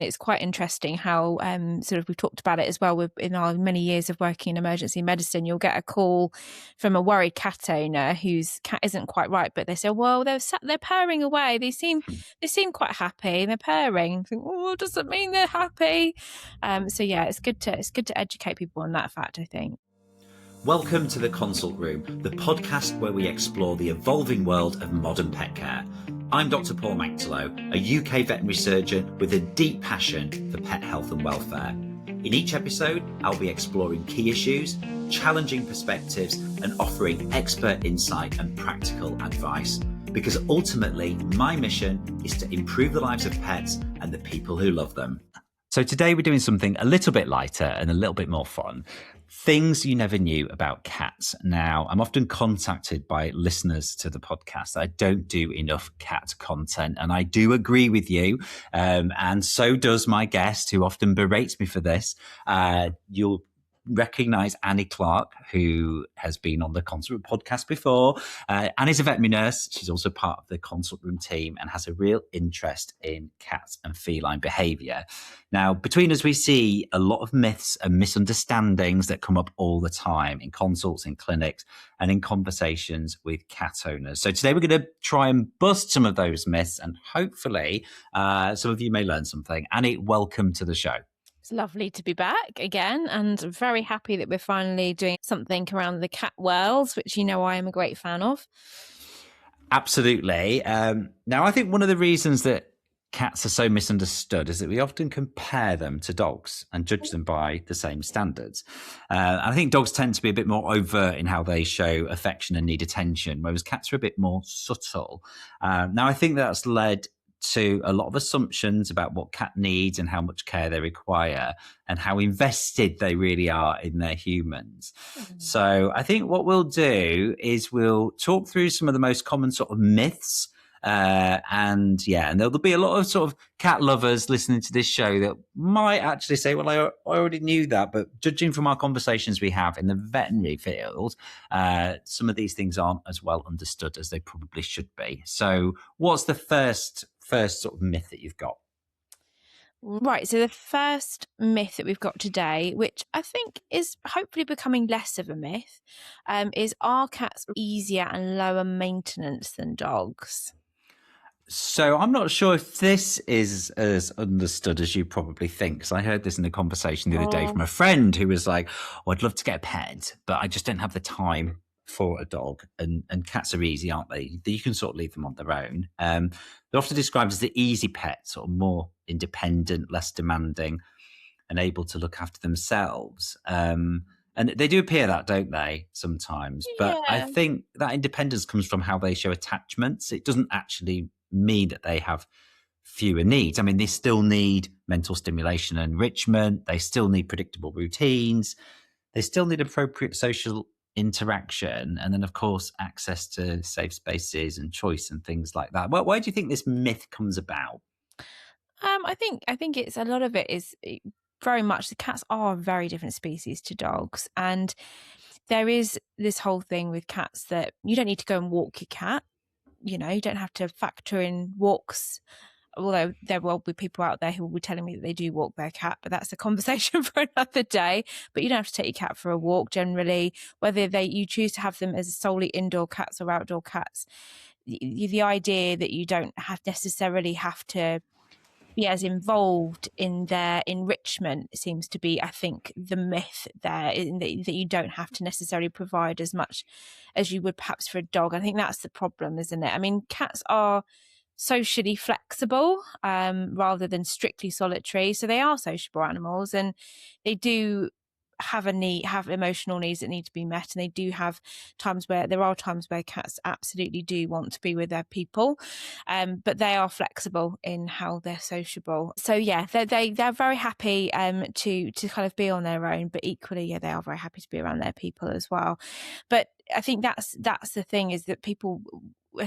It's quite interesting how sort of we've talked about it as well in our many years of working in emergency medicine. You'll get a call from a worried cat owner whose cat isn't quite right, but they say, well, they're purring away. They seem quite happy. They're purring. I think, well, does it mean they're happy? So yeah, it's good to educate people on that fact, I think. Welcome to The Consult Room, the podcast where we explore the evolving world of modern pet care. I'm Dr Paul Manktelow, a UK veterinary surgeon with a deep passion for pet health and welfare. In each episode, I'll be exploring key issues, challenging perspectives, and offering expert insight and practical advice. Because ultimately, my mission is to improve the lives of pets and the people who love them. So today we're doing something a little bit lighter and a little bit more fun. Things you never knew about cats. Now, I'm often contacted by listeners to the podcast that I don't do enough cat content, and I do agree with you. And so does my guest, who often berates me for this. You'll recognise Annie Clark, who has been on the Consult Room podcast before. Annie's a veterinary nurse. She's also part of the Consult Room team and has a real interest in cats and feline behaviour. Now, between us, we see a lot of myths and misunderstandings that come up all the time in consults, in clinics, and in conversations with cat owners. So today we're going to try and bust some of those myths, and hopefully some of you may learn something. Annie, welcome to the show. It's lovely to be back again, and very happy that we're finally doing something around the cat world, which I am a great fan of. Absolutely. Now, I think one of the reasons that cats are so misunderstood is that we often compare them to dogs and judge them by the same standards. I think dogs tend to be a bit more overt in how they show affection and need attention, whereas cats are a bit more subtle. Now, I think that's led to a lot of assumptions about what cat needs and how much care they require and how invested they really are in their humans. So I think what we'll do is we'll talk through some of the most common sort of myths. And there'll be a lot of sort of cat lovers listening to this show that might actually say, well, I already knew that, but judging from our conversations we have in the veterinary field, some of these things aren't as well understood as they probably should be. So what's the first sort of myth that you've got? Right, so the first myth that we've got today, which I think is hopefully becoming less of a myth, is, are cats easier and lower maintenance than dogs? So I'm not sure if this is as understood as you probably think, because I heard this in a conversation the other day from a friend who was like, oh, I'd love to get a pet, but I just don't have the time for a dog. And cats are easy, aren't they? You can sort of leave them on their own. They're often described as the easy pet, sort of more independent, less demanding, and able to look after themselves. And they do appear that, don't they, sometimes? But I think that independence comes from how they show attachments. It doesn't actually mean that they have fewer needs. I mean, they still need mental stimulation and enrichment. They still need predictable routines. They still need appropriate social interaction. And then, of course, access to safe spaces and choice and things like that. Well, why do you think this myth comes about? I think it's a lot of it is very much the cats are a very different species to dogs. And there is this whole thing with cats that you don't need to go and walk your cat. You don't have to factor in walks, although there will be people out there who will be telling me that they do walk their cat, but that's a conversation for another day. But you don't have to take your cat for a walk generally, whether you choose to have them as solely indoor cats or outdoor cats. The idea that you don't necessarily have to be as involved in their enrichment seems to be, I think, the myth there, that you don't have to necessarily provide as much as you would perhaps for a dog. I think that's the problem, isn't it? I mean, cats are socially flexible rather than strictly solitary, so they are sociable animals, and they do have emotional needs that need to be met, and they do have times where cats absolutely do want to be with their people, but they are flexible in how they're sociable. So they're very happy to kind of be on their own, but equally they are very happy to be around their people as well. But I think that's the thing, is that people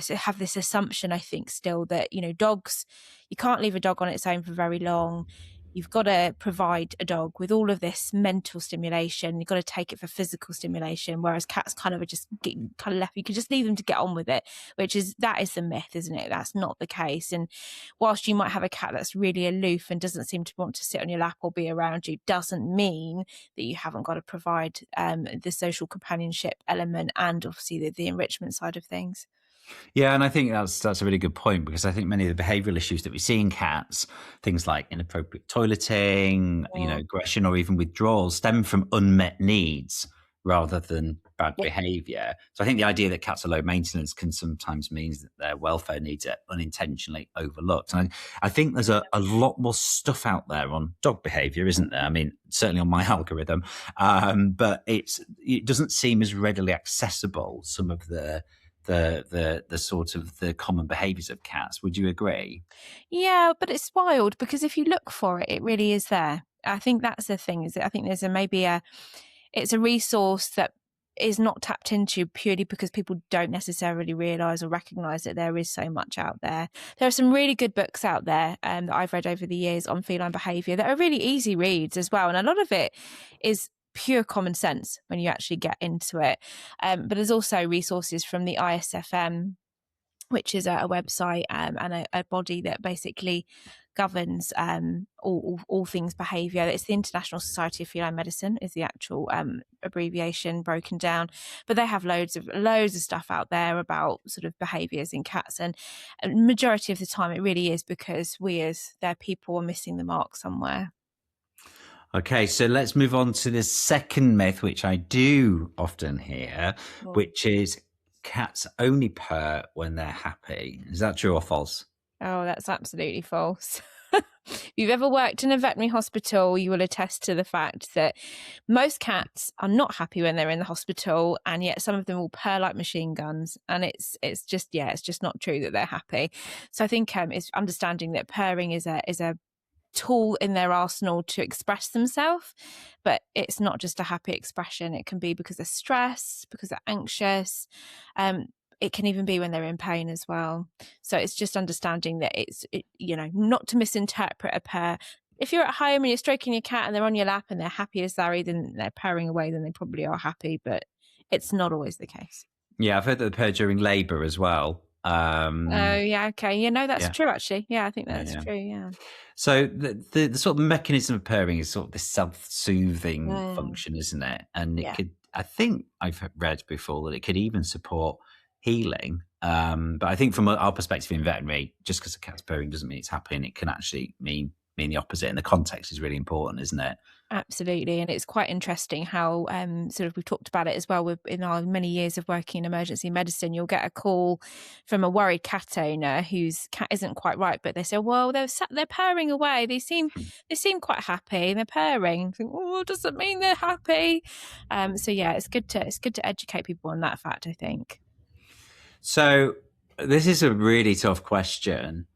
have this assumption, I think, still that dogs, you can't leave a dog on its own for very long. you've got to provide a dog with all of this mental stimulation. You've got to take it for physical stimulation, whereas cats kind of are just kind of left. You can just leave them to get on with it, that is the myth, isn't it? That's not the case. And whilst you might have a cat that's really aloof and doesn't seem to want to sit on your lap or be around you, doesn't mean that you haven't got to provide the social companionship element and obviously the enrichment side of things. Yeah, and I think that's a really good point, because I think many of the behavioural issues that we see in cats, things like inappropriate toileting, aggression, or even withdrawal, stem from unmet needs rather than bad behaviour. So I think the idea that cats are low maintenance can sometimes mean that their welfare needs are unintentionally overlooked. And I think there's a lot more stuff out there on dog behaviour, isn't there? I mean, certainly on my algorithm, but it doesn't seem as readily accessible, some of the sort of the common behaviours of cats. Would you agree? Yeah, but it's wild because if you look for it, it really is there. I think that's the thing, is that I think there's it's a resource that is not tapped into purely because people don't necessarily realise or recognise that there is so much out there. There are some really good books out there that I've read over the years on feline behaviour that are really easy reads as well. And a lot of it is pure common sense when you actually get into it. But there's also resources from the ISFM, which is a website and a body that basically governs all things behaviour. It's the International Society of Feline Medicine is the actual abbreviation broken down, but they have loads of stuff out there about sort of behaviours in cats, and majority of the time it really is because we as their people are missing the mark somewhere. Okay, so let's move on to the second myth, which I do often hear, which is cats only purr when they're happy. Is that true or false? Oh, that's absolutely false. If you've ever worked in a veterinary hospital, you will attest to the fact that most cats are not happy when they're in the hospital, and yet some of them will purr like machine guns. And it's just not true that they're happy. So I think it's understanding that purring is a tool in their arsenal to express themselves, but it's not just a happy expression. It can be because they're stressed, because they're anxious. It can even be when they're in pain as well. So it's just understanding that not to misinterpret a purr. If you're at home and you're stroking your cat and they're on your lap and they're happy as Larry, then they're purring away, then they probably are happy, but it's not always the case. Yeah, I've heard that they purr during labour as well. Oh yeah, okay. That's true actually. Yeah, I think that's true, yeah. So the sort of mechanism of purring is sort of this self-soothing function, isn't it? And it could, I think I've read before that it could even support healing. But I think from our perspective in veterinary, just because a cat's purring doesn't mean it's happy, and it can actually mean the opposite. And the context is really important, isn't it? Absolutely. And it's quite interesting how sort of we've talked about it as well in our many years of working in emergency medicine. You'll get a call from a worried cat owner whose cat isn't quite right, but they say, well, they're purring away. They seem quite happy and they're purring. Think, oh, does that mean they're happy? So yeah, it's good to educate people on that fact, I think. So this is a really tough question.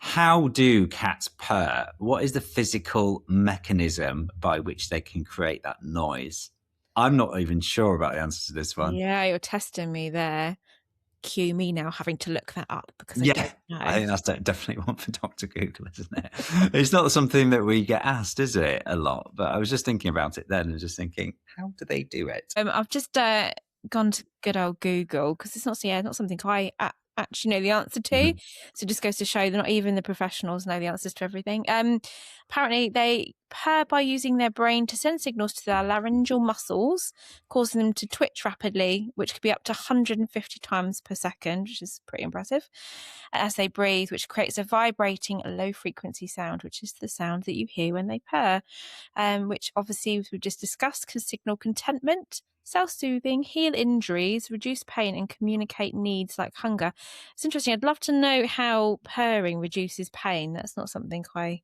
How do cats purr? What is the physical mechanism by which they can create that noise? I'm not even sure about the answer to this one. Yeah, you're testing me there. Cue me now having to look that up because I don't know. I think that's definitely one for Dr. Google, isn't it? It's not something that we get asked, is it, a lot? But I was just thinking about it then and just thinking, how do they do it? I've just gone to good old Google because it's not something I actually know the answer to. Mm-hmm. So it just goes to show that not even the professionals know the answers to everything. Apparently they purr by using their brain to send signals to their laryngeal muscles, causing them to twitch rapidly, which could be up to 150 times per second, which is pretty impressive, as they breathe, which creates a vibrating low frequency sound, which is the sound that you hear when they purr, which obviously, as we just discussed, can signal contentment, self-soothing, heal injuries, reduce pain, and communicate needs like hunger. It's interesting. I'd love to know how purring reduces pain. That's not something I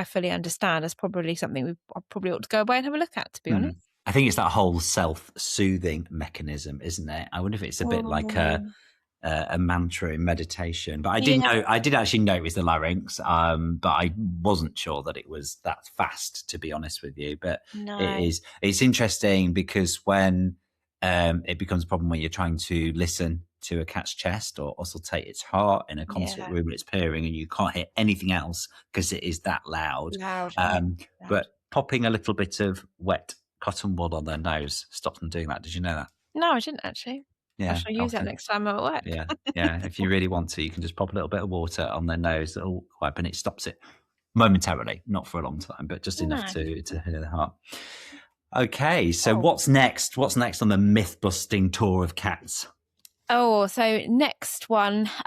fully understand. That's probably something I probably ought to go away and have a look at, to be honest. I think it's that whole self-soothing mechanism, isn't it? I wonder if it's a bit like a mantra in meditation. But I did actually know it was the larynx, but I wasn't sure that it was that fast, to be honest with you. But it is. It's interesting because when it becomes a problem when you're trying to listen to a cat's chest or oscillate its heart in a consult Yeah. room when it's purring and you can't hear anything else because it is that loud. Loud. Yeah. Um, Loud. but popping a little bit of wet cotton wool on their nose stops them doing that. Did you know that? No, I didn't actually. I Yeah, shall use that often. next time I'm at work. Yeah, yeah. If you really want to, you can just pop a little bit of water on their nose. It'll wipe and it stops it momentarily, not for a long time, but just enough Nice. to hear the heart. Okay, so Oh. what's next? What's next on the myth busting tour of cats? Oh, so next one. So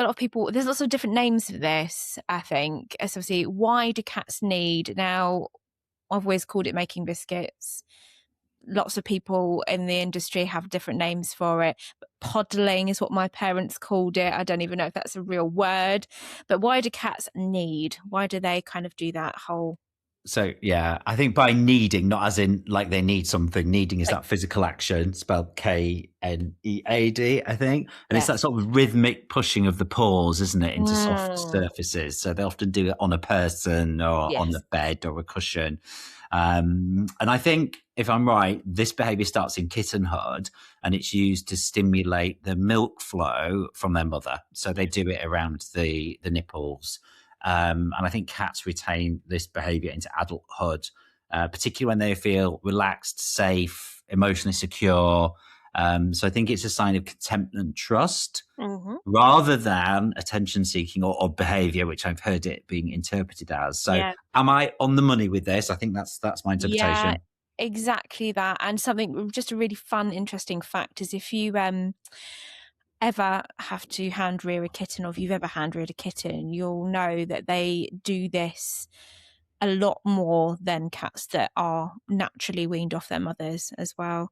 a lot of people, there's lots of different names for this, I think. So obviously, why do cats need? Now, I've always called it making biscuits. Lots of people in the industry have different names for it. But poddling is what my parents called it. I don't even know if that's a real word. But why do cats need? Why do they kind of do that whole, So yeah, I think by kneading, not as in like they need something. Kneading is like, that physical action, spelled Knead, I think, and it's yes. that sort of rhythmic pushing of the paws, isn't it, into soft Mm, surfaces. So they often do it on a person or on the yes. bed or a cushion. And I think, if I'm right, this behaviour starts in kittenhood, and it's used to stimulate the milk flow from their mother. So they do it around the nipples. And I think cats retain this behavior into adulthood, particularly when they feel relaxed, safe, emotionally secure. So I think it's a sign of contentment and trust Hmm. rather than attention seeking or behavior, which I've heard it being interpreted as. So Yeah. am I on the money with this? I think that's my Yeah, interpretation. exactly that. And something, just a really fun, interesting fact is if you ever have to hand rear a kitten, or if you've ever hand reared a kitten, you'll know that they do this a lot more than cats that are naturally weaned off their mothers as well.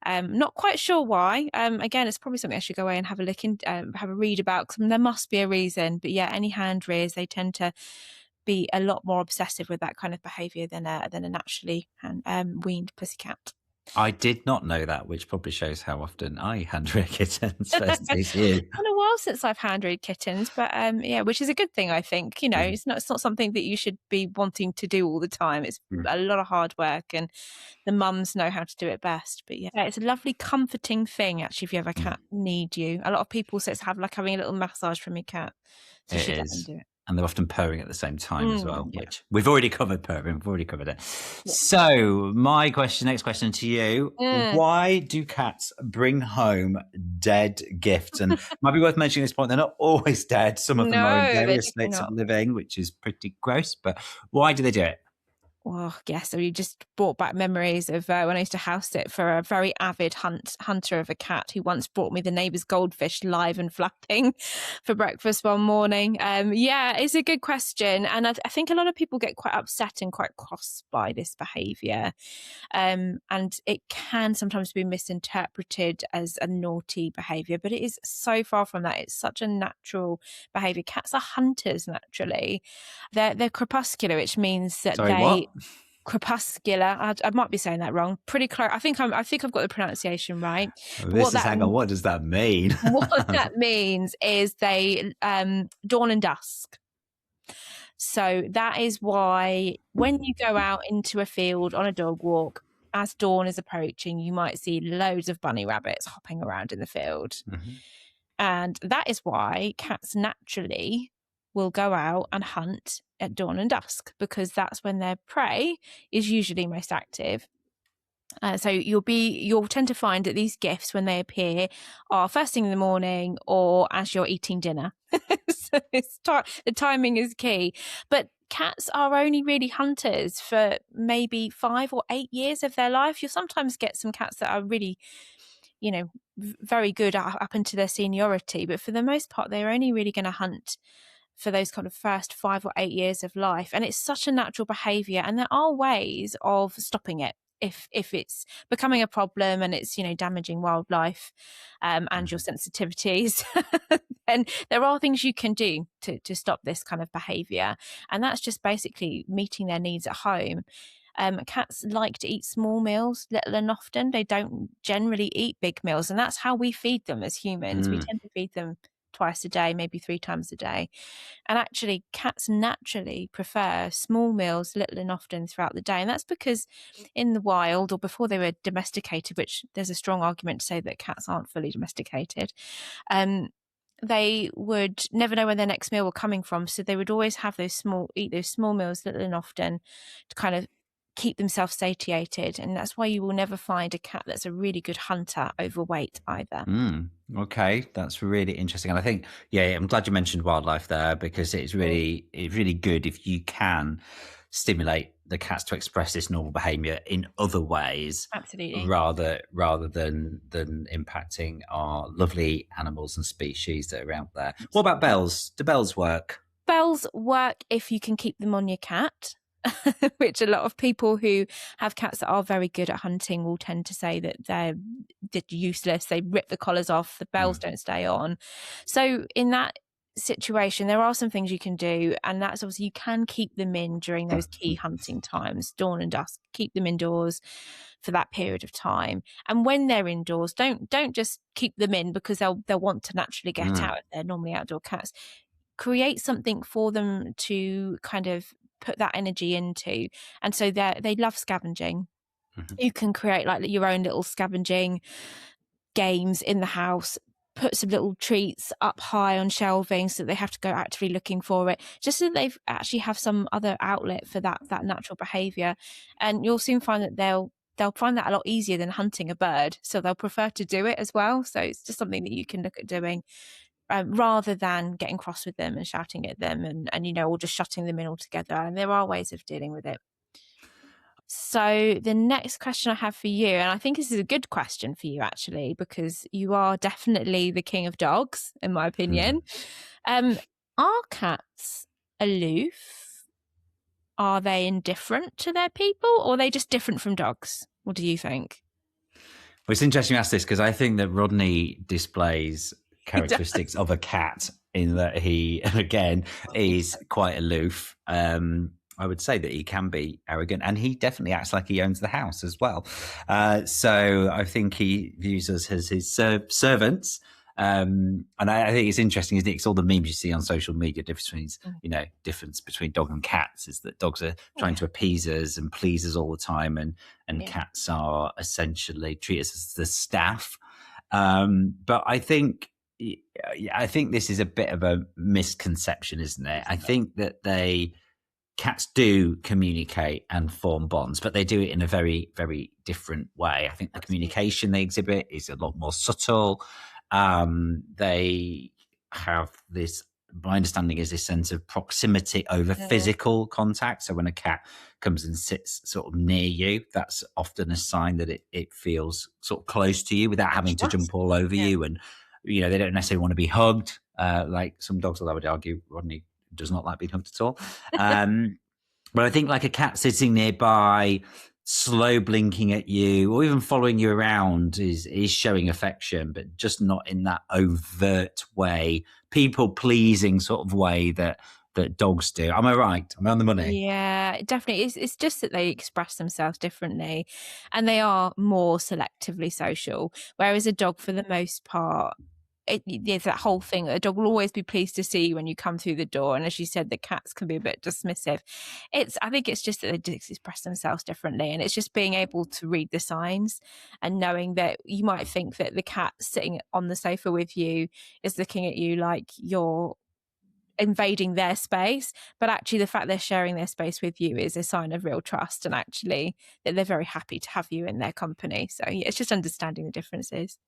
Not quite sure why. Again, it's probably something I should go away and have a look in, have a read about, because there must be a reason. But yeah, any hand rears, they tend to be a lot more obsessive with that kind of behaviour than a naturally weaned pussycat. I did not know that, which probably shows how often I hand rear kittens versus It's you. been a while since I've hand reared kittens, but yeah, which is a good thing, I think. You know, Mm, it's not something that you should be wanting to do all the time. It's mm, a lot of hard work, and the mums know how to do it best. But yeah, it's a lovely, comforting thing actually. If you have a mm. cat need you, a lot of people say it's like having a little massage from your cat, so you It should let them is. do it. And they're often purring at the same time as well, Yeah. which we've already covered purring. We've already covered it. Yeah. So, next question to you. Mm. Why do cats bring home dead gifts? And might be worth mentioning at this point, they're not always dead. Some of them are in No, they're various definitely states of not. living, which is pretty gross. But why do they do it? Well, yes, so you just brought back memories of when I used to house sit for a very avid hunter of a cat who once brought me the neighbour's goldfish live and flapping for breakfast one morning. Yeah, it's a good question. And I think a lot of people get quite upset and quite cross by this behaviour. And it can sometimes be misinterpreted as a naughty behaviour, but it is so far from that. It's such a natural behaviour. Cats are hunters naturally. They're crepuscular, which means that Sorry, what? crepuscular. I might be saying that wrong. Pretty close. I think I've got the pronunciation right. But Hang on, what does that mean? what that means is they dawn and dusk. So that is why when you go out into a field on a dog walk, as dawn is approaching, you might see loads of bunny rabbits hopping around in the field. Mhm. And that is why cats naturally will go out and hunt at dawn and dusk, because that's when their prey is usually most active. So you'll tend to find that these gifts, when they appear, are first thing in the morning or as you're eating dinner. So the timing is key. But cats are only really hunters for maybe 5 or 8 years of their life. You'll sometimes get some cats that are really, very good up into their seniority, but for the most part, they're only really going to hunt for those kind of first 5 or 8 years of life. And it's such a natural behavior, and there are ways of stopping it if it's becoming a problem and it's damaging wildlife and your sensitivities. Then there are things you can do to stop this kind of behavior, and that's just basically meeting their needs at home. Cats like to eat small meals little and often. They don't generally eat big meals, and that's how we feed them as humans. We Mm. tend to feed them twice a day, maybe 3 times a day. And actually, cats naturally prefer small meals, little and often throughout the day. And that's because in the wild, or before they were domesticated, which there's a strong argument to say that cats aren't fully domesticated, um, they would never know where their next meal were coming from. So they would always have eat those small meals, little and often, to kind of keep themselves satiated. And that's why you will never find a cat that's a really good hunter overweight either. Okay, that's really interesting. And I think, I'm glad you mentioned wildlife there, because it's really good if you can stimulate the cats to express this normal behavior in other ways, Absolutely. rather than impacting our lovely animals and species that are out there. What about bells? Do bells work? Bells work if you can keep them on your cat. Which a lot of people who have cats that are very good at hunting will tend to say that they're useless. They rip the collars off, the bells don't stay on. So in that situation, there are some things you can do, and that's obviously you can keep them in during those key hunting times, dawn and dusk. Keep them indoors for that period of time. And when they're indoors, don't just keep them in because they'll want to naturally get out if they're normally outdoor cats. Create something for them to kind of put that energy into. And so they love scavenging. You can create like your own little scavenging games in the house, put some little treats up high on shelving so that they have to go actively looking for it, just so that they actually have some other outlet for that natural behavior. And you'll soon find that they'll find that a lot easier than hunting a bird, so they'll prefer to do it as well. So it's just something that you can look at doing, rather than getting cross with them and shouting at them and or just shutting them in altogether. And there are ways of dealing with it. So the next question I have for you, and I think this is a good question for you actually, because you are definitely the king of dogs, in my opinion. Are cats aloof? Are they indifferent to their people, or are they just different from dogs? What do you think? Well, it's interesting you ask this, because I think that Rodney displays characteristics of a cat in that he, again, is quite aloof. I would say that he can be arrogant, and he definitely acts like he owns the house as well. So I think he views us as his servants. And I think it's interesting, isn't it? It's all the memes you see on social media, difference between dog and cats is that dogs are trying to appease us and please us all the time, and cats are essentially treat us as the staff. But I think this is a bit of a misconception, isn't it? I think that cats do communicate and form bonds, but they do it in a very, very different way. I think the communication they exhibit is a lot more subtle. They have this, my understanding is this sense of proximity over physical contact. So when a cat comes and sits sort of near you, that's often a sign that it feels sort of close to you without having to jump all over you. And, they don't necessarily want to be hugged, like some dogs, although I would argue Rodney does not like being hugged at all. But I think like a cat sitting nearby, slow blinking at you, or even following you around is showing affection, but just not in that overt way, people pleasing sort of way that dogs do. Am I right? Am I on the money? Yeah, definitely. It's just that they express themselves differently, and they are more selectively social. Whereas a dog, for the most part, there's that whole thing. A dog will always be pleased to see you when you come through the door, and as you said, the cats can be a bit dismissive. I think it's just that they just express themselves differently, and it's just being able to read the signs and knowing that you might think that the cat sitting on the sofa with you is looking at you like you're invading their space, but actually the fact they're sharing their space with you is a sign of real trust, and actually that they're very happy to have you in their company. So yeah, it's just understanding the differences.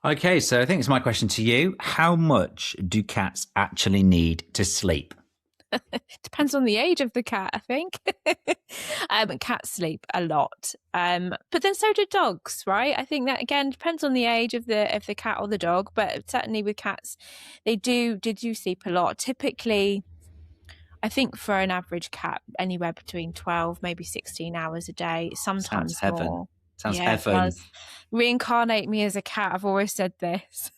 Okay, so I think it's my question to you. How much do cats actually need to sleep? Depends on the age of the cat, I think. Cats sleep a lot, but then so do dogs, right? I think that again depends on the age of the cat or the dog, but certainly with cats, they do sleep a lot. Typically, I think for an average cat, anywhere between 12, maybe 16 hours a day, sometimes Sounds heaven. more. Sounds Yeah, heaven. reincarnate me as a cat. I've always said this.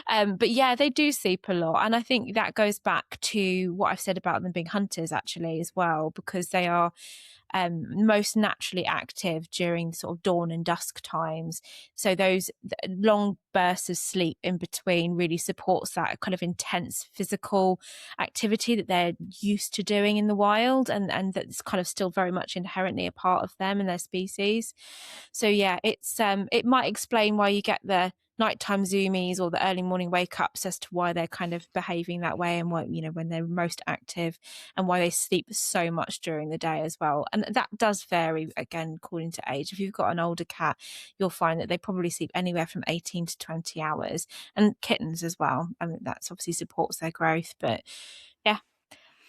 But yeah, they do sleep a lot. And I think that goes back to what I've said about them being hunters actually as well, because they are most naturally active during sort of dawn and dusk times. So those long bursts of sleep in between really supports that kind of intense physical activity that they're used to doing in the wild, and that's kind of still very much inherently a part of them and their species. So yeah, it might explain why you get the nighttime zoomies or the early morning wake ups as to why they're kind of behaving that way, and what, when they're most active, and why they sleep so much during the day as well. And that does vary again according to age. If you've got an older cat, you'll find that they probably sleep anywhere from 18 to 20 hours, and kittens as well. I mean, that's obviously supports their growth, but yeah,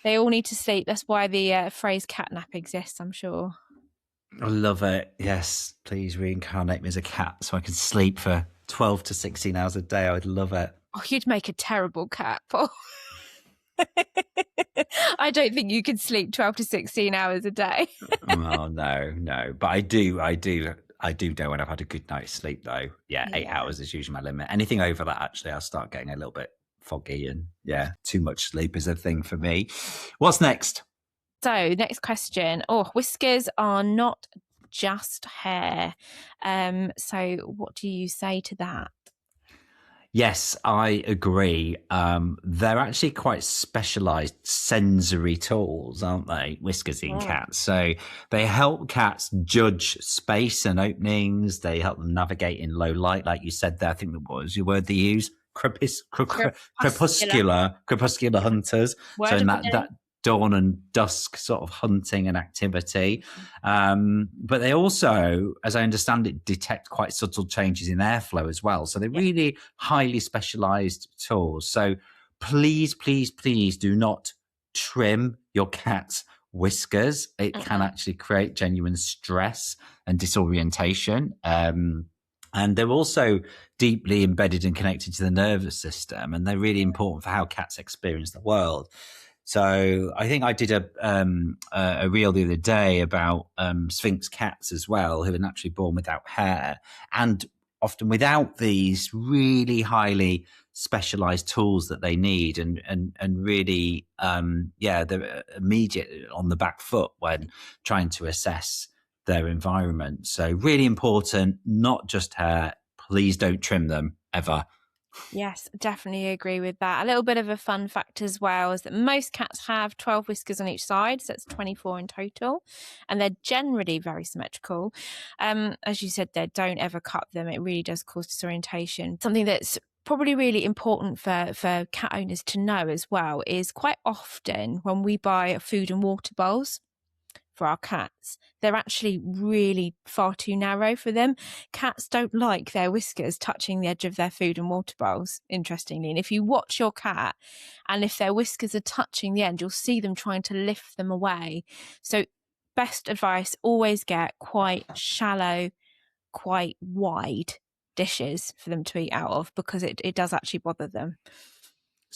they all need to sleep. That's why the phrase catnap exists, I'm sure. I love it. Yes, please reincarnate me as a cat so I can sleep for 12 to 16 hours a day. I would love it. Oh, you'd make a terrible cat, Paul. I don't think you could sleep 12 to 16 hours a day. Oh, no. But I do know when I've had a good night's sleep, though. Yeah, 8 hours is usually my limit. Anything over that, actually, I'll start getting a little bit foggy, and yeah, too much sleep is a thing for me. What's next? So, next question. Oh, whiskers are not just hair. So what do you say to that? Yes, I agree. They're actually quite specialized sensory tools, aren't they? Whiskers in cats. So they help cats judge space and openings. They help them navigate in low light, like you said there. I think that was your word they use. Crepuscular hunters. Word so in of that dawn and dusk sort of hunting and activity. But they also, as I understand it, detect quite subtle changes in airflow as well. So they're really highly specialized tools. So please do not trim your cat's whiskers. It can actually create genuine stress and disorientation. And they're also deeply embedded and connected to the nervous system, and they're really important for how cats experience the world. So I think I did a reel the other day about Sphinx cats as well, who are naturally born without hair, and often without these really highly specialized tools that they need, and really they're immediate on the back foot when trying to assess their environment. So really important, not just hair. Please don't trim them ever. Yes, definitely agree with that. A little bit of a fun fact as well is that most cats have 12 whiskers on each side, so it's 24 in total, and they're generally very symmetrical. As you said there, don't ever cut them. It really does cause disorientation. Something that's probably really important for cat owners to know as well is quite often when we buy food and water bowls for our cats, they're actually really far too narrow for them. Cats don't like their whiskers touching the edge of their food and water bowls, interestingly. And if you watch your cat and if their whiskers are touching the end, you'll see them trying to lift them away. So best advice, always get quite shallow, quite wide dishes for them to eat out of, because it does actually bother them.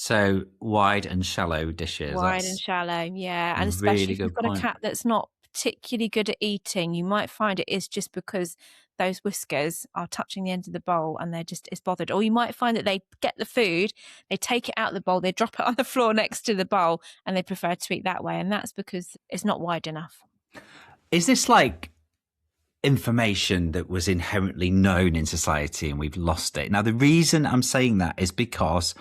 So wide and shallow dishes. Wide and shallow, yeah. And especially really if you've got a cat that's not particularly good at eating, you might find it is just because those whiskers are touching the end of the bowl and it's bothered. Or you might find that they get the food, they take it out of the bowl, they drop it on the floor next to the bowl, and they prefer to eat that way. And that's because it's not wide enough. Is this like information that was inherently known in society and we've lost it? Now, the reason I'm saying that is because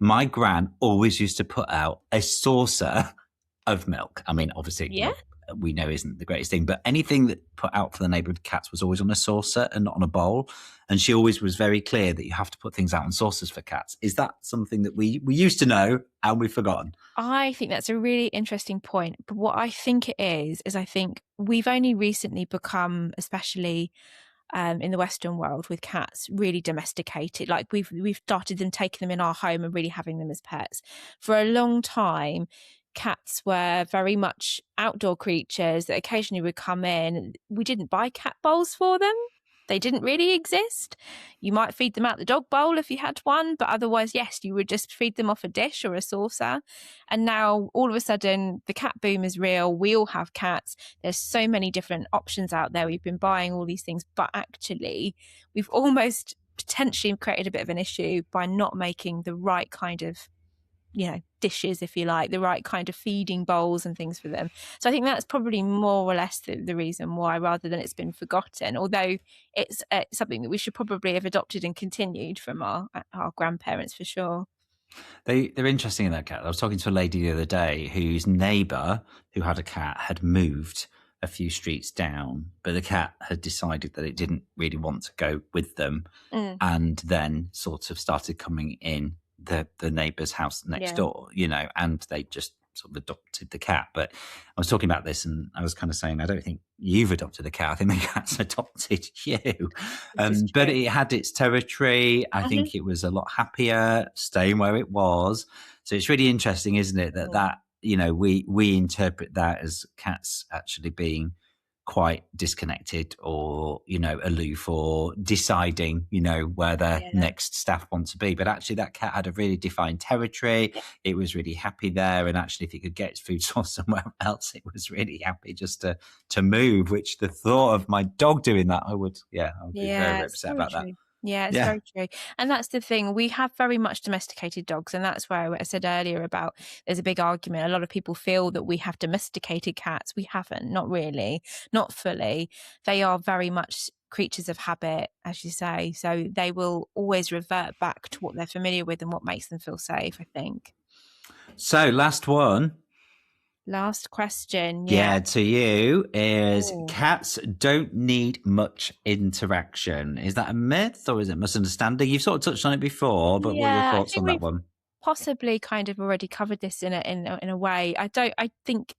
my gran always used to put out a saucer of milk. I mean, obviously, milk, we know isn't the greatest thing, but anything that put out for the neighborhood cats was always on a saucer and not on a bowl. And she always was very clear that you have to put things out on saucers for cats. Is that something that we used to know and we've forgotten? I think that's a really interesting point. But what I think it is I think we've only recently become, especially in the Western world with cats, really domesticated. Like we've started them, taking them in our home and really having them as pets. For a long time, cats were very much outdoor creatures that occasionally would come in. We didn't buy cat bowls for them. They didn't really exist. You might feed them out the dog bowl if you had one, but otherwise, yes, you would just feed them off a dish or a saucer. And now all of a sudden the cat boom is real. We all have cats. There's so many different options out there. We've been buying all these things, but actually we've almost potentially created a bit of an issue by not making the right kind of, dishes, if you like, the right kind of feeding bowls and things for them. So I think that's probably more or less the reason why, rather than it's been forgotten, although it's something that we should probably have adopted and continued from our grandparents for sure. They're interesting in that cat. I was talking to a lady the other day whose neighbour, who had a cat, had moved a few streets down, but the cat had decided that it didn't really want to go with them, and then sort of started coming in the neighbour's house next door, and they just sort of adopted the cat. But I was talking about this, and I was kind of saying, I don't think you've adopted the cat. I think the cat's adopted you. But it had its territory. I think it was a lot happier staying where it was. So it's really interesting, isn't it, that we interpret that as cats actually being quite disconnected or aloof or deciding where their next staff want to be, but actually that cat had a really defined territory. It was really happy there, and actually if it could get its food source somewhere else, it was really happy just to move, which the thought of my dog doing that, I would be very upset about that. Yeah, it's very true. And that's the thing. We have very much domesticated dogs. And that's where I said earlier about there's a big argument. A lot of people feel that we have domesticated cats. We haven't, not really, not fully. They are very much creatures of habit, as you say. So they will always revert back to what they're familiar with and what makes them feel safe, I think. So last one. Last question. Yeah, to you is cats don't need much interaction. Is that a myth or is it misunderstanding? You've sort of touched on it before, but what are your thoughts on that one? Possibly kind of already covered this in a way. I think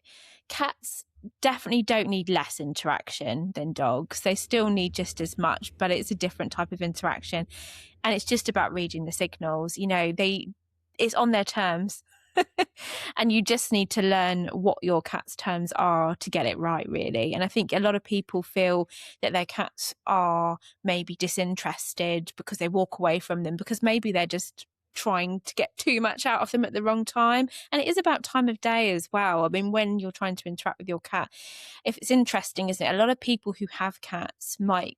cats definitely don't need less interaction than dogs. They still need just as much, but it's a different type of interaction. And it's just about reading the signals. It's on their terms. And you just need to learn what your cat's terms are to get it right, really. And I think a lot of people feel that their cats are maybe disinterested because they walk away from them, because maybe they're just trying to get too much out of them at the wrong time. And it is about time of day as well. I mean, when you're trying to interact with your cat, if it's interesting, isn't it? A lot of people who have cats might,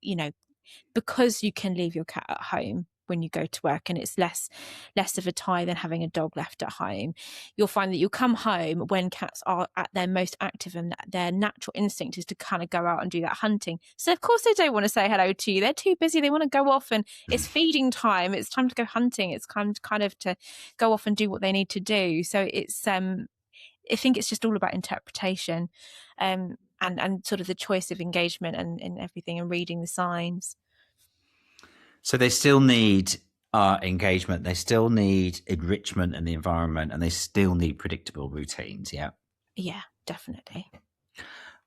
because you can leave your cat at home when you go to work and it's less of a tie than having a dog left at home, you'll find that you'll come home when cats are at their most active, and their natural instinct is to kind of go out and do that hunting. So of course they don't want to say hello to you. They're too busy. They want to go off, and it's feeding time. It's time to go hunting. It's kind of to go off and do what they need to do. So it's I think it's just all about interpretation, and sort of the choice of engagement and everything, and reading the signs. So they still need engagement, they still need enrichment in the environment, and they still need predictable routines, yeah? Yeah, definitely.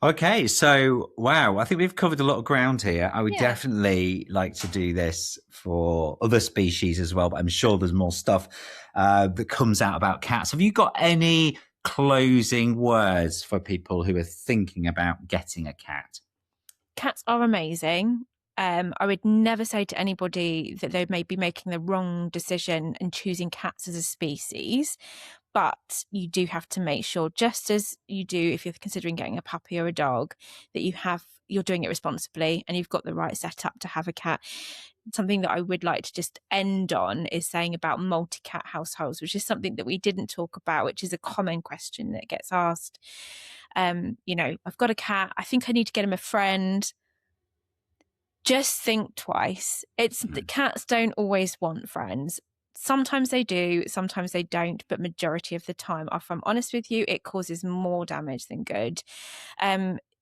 Okay, so, wow, I think we've covered a lot of ground here. I would definitely like to do this for other species as well, but I'm sure there's more stuff that comes out about cats. Have you got any closing words for people who are thinking about getting a cat? Cats are amazing. I would never say to anybody that they may be making the wrong decision in choosing cats as a species, but you do have to make sure, just as you do if you're considering getting a puppy or a dog, that you're doing it responsibly and you've got the right setup to have a cat. Something that I would like to just end on is saying about multi-cat households, which is something that we didn't talk about, which is a common question that gets asked. I've got a cat. I think I need to get him a friend. Just think twice. It's that cats don't always want friends. Sometimes they do, sometimes they don't, but majority of the time, if I'm honest with you, it causes more damage than good.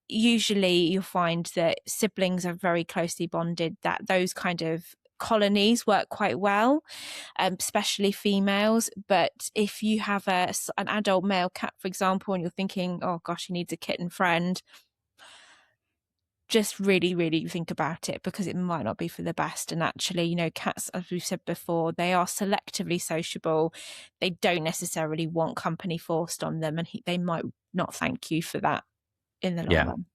Usually you'll find that siblings are very closely bonded, that those kind of colonies work quite well, especially females. But if you have an adult male cat, for example, and you're thinking, oh gosh, he needs a kitten friend, just really, really think about it, because it might not be for the best. And actually, cats, as we've said before, they are selectively sociable. They don't necessarily want company forced on them, and they might not thank you for that in the long run.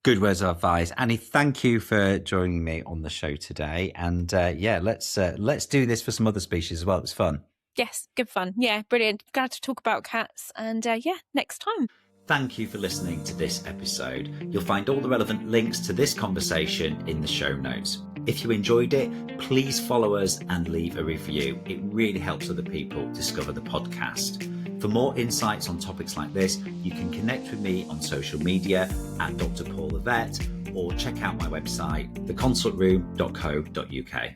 Good words of advice. Annie, thank you for joining me on the show today. And let's do this for some other species as well. It was fun. Yes, good fun. Yeah, brilliant. Glad to talk about cats. And next time. Thank you for listening to this episode. You'll find all the relevant links to this conversation in the show notes. If you enjoyed it, please follow us and leave a review. It really helps other people discover the podcast. For more insights on topics like this, you can connect with me on social media at Dr Paul the Vet, or check out my website, theconsultroom.co.uk.